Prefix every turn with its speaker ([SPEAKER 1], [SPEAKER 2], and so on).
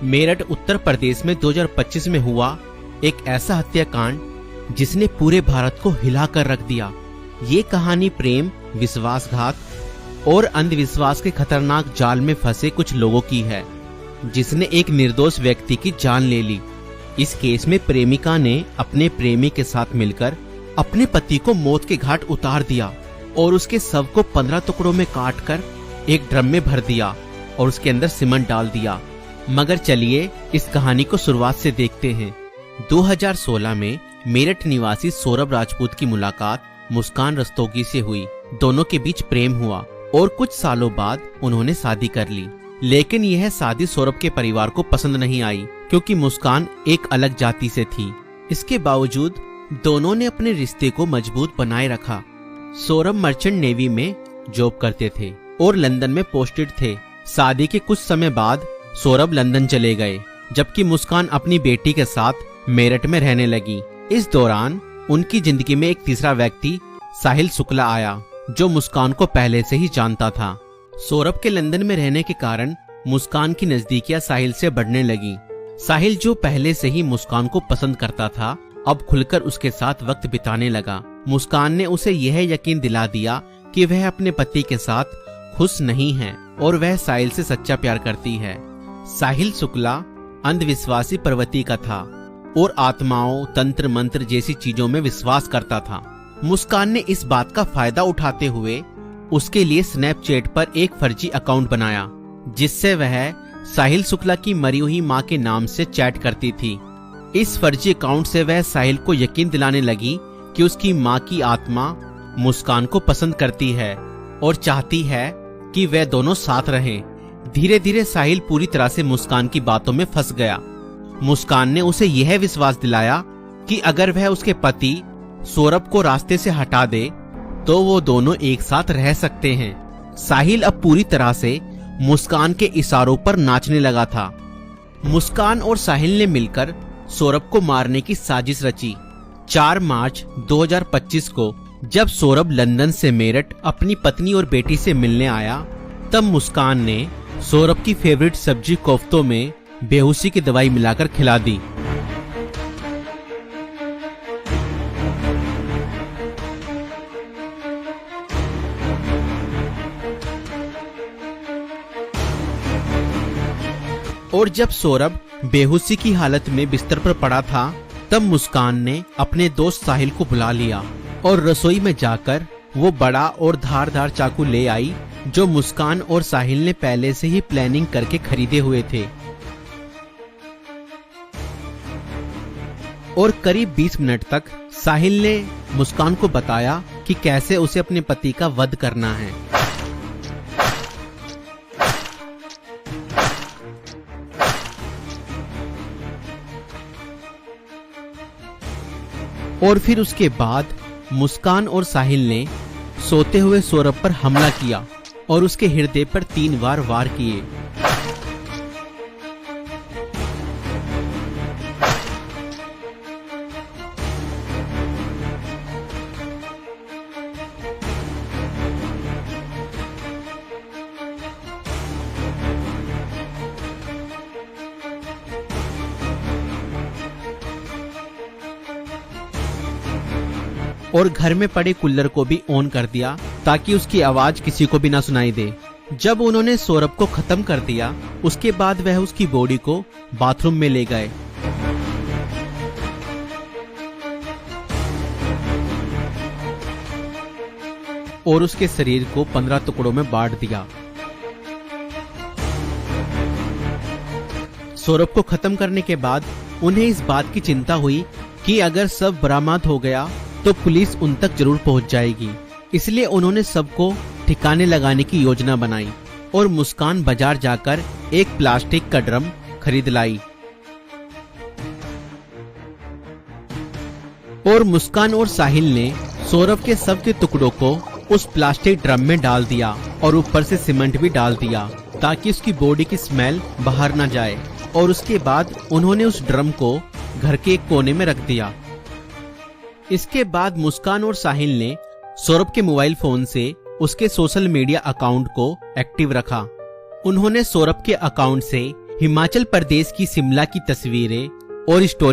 [SPEAKER 1] मेरठ उत्तर प्रदेश में 2025 में हुआ एक ऐसा हत्याकांड जिसने पूरे भारत को हिलाकर रख दिया। ये कहानी प्रेम, विश्वासघात और अंधविश्वास के खतरनाक जाल में फंसे कुछ लोगों की है, जिसने एक निर्दोष व्यक्ति की जान ले ली। इस केस में प्रेमिका ने अपने प्रेमी के साथ मिलकर अपने पति को मौत के घाट उतार दिया और उसके शव को 15 टुकड़ों में काटकर एक ड्रम में भर दिया और उसके अंदर सीमेंट डाल दिया। मगर चलिए इस कहानी को शुरुआत से देखते हैं। 2016 में मेरठ निवासी सौरभ राजपूत की मुलाकात मुस्कान रस्तोगी से हुई। दोनों के बीच प्रेम हुआ और कुछ सालों बाद उन्होंने शादी कर ली। लेकिन यह शादी सौरभ के परिवार को पसंद नहीं आई, क्योंकि मुस्कान एक अलग जाति से थी। इसके बावजूद दोनों ने अपने रिश्ते को मजबूत बनाए रखा। सौरभ मर्चेंट नेवी में जॉब करते थे और लंदन में पोस्टेड थे। शादी के कुछ समय बाद सौरभ लंदन चले गए, जबकि मुस्कान अपनी बेटी के साथ मेरठ में रहने लगी। इस दौरान उनकी जिंदगी में एक तीसरा व्यक्ति साहिल शुक्ला आया, जो मुस्कान को पहले से ही जानता था। सौरभ के लंदन में रहने के कारण मुस्कान की नजदीकियां साहिल से बढ़ने लगी। साहिल, जो पहले से ही मुस्कान को पसंद करता था, अब खुलकर उसके साथ वक्त बिताने लगा। मुस्कान ने उसे यह यकीन दिला दिया कि वह अपने पति के साथ खुश नहीं है और वह साहिल से सच्चा प्यार करती है। साहिल शुक्ला अंधविश्वासी प्रवृत्ति का था और आत्माओं, तंत्र मंत्र जैसी चीजों में विश्वास करता था। मुस्कान ने इस बात का फायदा उठाते हुए उसके लिए स्नैपचैट पर एक फर्जी अकाउंट बनाया, जिससे वह साहिल शुक्ला की मरी हुई मां के नाम से चैट करती थी। इस फर्जी अकाउंट से वह साहिल को यकीन दिलाने लगी कि उसकी मां की आत्मा मुस्कान को पसंद करती है और चाहती है कि वे दोनों साथ रहें। धीरे धीरे साहिल पूरी तरह से मुस्कान की बातों में फंस गया। मुस्कान ने उसे यह विश्वास दिलाया कि अगर वह उसके पति सौरभ को रास्ते से हटा दे तो वो दोनों एक साथ रह सकते हैं। साहिल अब पूरी तरह से मुस्कान के इशारों पर नाचने लगा था। मुस्कान और साहिल ने मिलकर सौरभ को मारने की साजिश रची। 4 मार्च 2025 को जब सौरभ लंदन से मेरठ अपनी पत्नी और बेटी से मिलने आया, तब मुस्कान ने सौरभ की फेवरेट सब्जी कोफ्तों में बेहोशी की दवाई मिलाकर खिला दी। और जब सौरभ बेहोशी की हालत में बिस्तर पर पड़ा था, तब मुस्कान ने अपने दोस्त साहिल को बुला लिया और रसोई में जाकर वो बड़ा और धारदार चाकू ले आई, जो मुस्कान और साहिल ने पहले से ही प्लानिंग करके खरीदे हुए थे। और करीब 20 मिनट तक साहिल ने मुस्कान को बताया कि कैसे उसे अपने पति का वध करना है। और फिर उसके बाद मुस्कान और साहिल ने सोते हुए सौरभ पर हमला किया और उसके हृदय पर 3 बार वार किए। और घर में पड़े कूलर को भी ऑन कर दिया ताकि उसकी आवाज किसी को भी ना सुनाई दे। जब उन्होंने सौरभ को खत्म कर दिया, उसके बाद वह उसकी बॉडी को बाथरूम में ले गए। और उसके शरीर को 15 टुकड़ों में बांट दिया। सौरभ को खत्म करने के बाद उन्हें इस बात की चिंता हुई कि अगर सब बरामद हो गया तो पुलिस उन तक जरूर पहुंच जाएगी। इसलिए उन्होंने सबको ठिकाने लगाने की योजना बनाई और मुस्कान बाजार जाकर एक प्लास्टिक का ड्रम खरीद लाई। और मुस्कान और साहिल ने सौरभ के शव के टुकड़ों को उस प्लास्टिक ड्रम में डाल दिया और ऊपर से सीमेंट भी डाल दिया ताकि उसकी बॉडी की स्मेल बाहर न जाए। और उसके बाद उन्होंने उस ड्रम को घर के एक कोने में रख दिया। इसके बाद मुस्कान और साहिल ने सौरभ के मोबाइल फोन से उसके सोशल मीडिया अकाउंट को एक्टिव रखा। उन्होंने सौरभ के अकाउंट से हिमाचल प्रदेश की शिमला की तस्वीरें और स्टोरी